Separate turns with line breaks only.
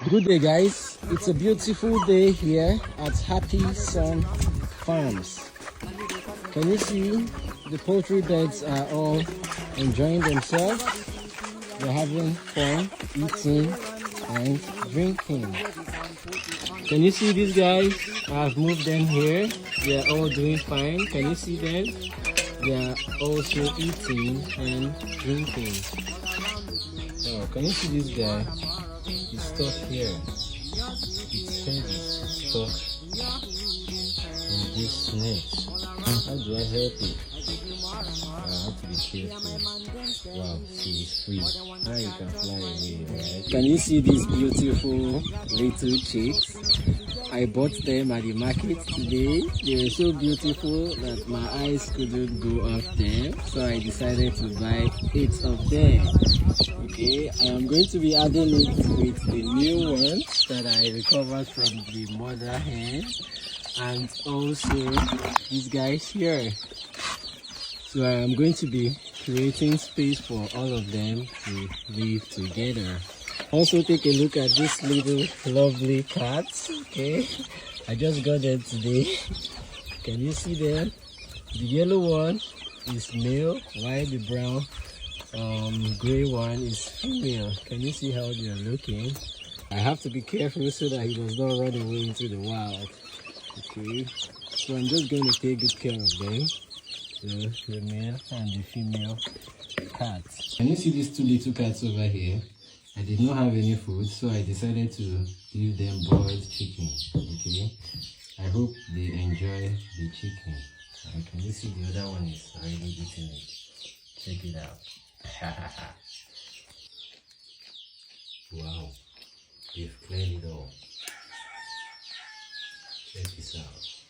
Good day, guys. It's a beautiful day here at Happy Sun Farms. Can you see the poultry birds are all enjoying themselves? They're having fun, eating and drinking. Can you see these guys? I've moved them here. They're all doing fine. Can you see them? They are also eating and drinking. Oh, can you see this guy? He's stuck here. It's heavy. It's stuck in this net. How do I help it? I have to be careful. Wow, see, it's free. Now you can fly away, right? Can you see these beautiful little chicks? I bought them at the market today. They were so beautiful that my eyes couldn't go off them, so I decided to buy 8 of them. Okay, I am going to be adding it with the new ones that I recovered from the mother hen, and also these guys here. So I am going to be creating space for all of them to live together. Also take a look at this little lovely cats. Okay, I just got them today. Can you see them? The yellow one is male while the brown gray one is female. Can you see how they are looking? I have to be careful so that he does not run away into the wild. Okay, so I'm just going to take good care of them, the male and the female cats. Can you see these 2 little cats over here? I did not have any food, so I decided to give them boiled chicken. Okay, I hope they enjoy the chicken. Can you see the other one is already eating it? Check it out. Wow, they've cleared it all. Check this out.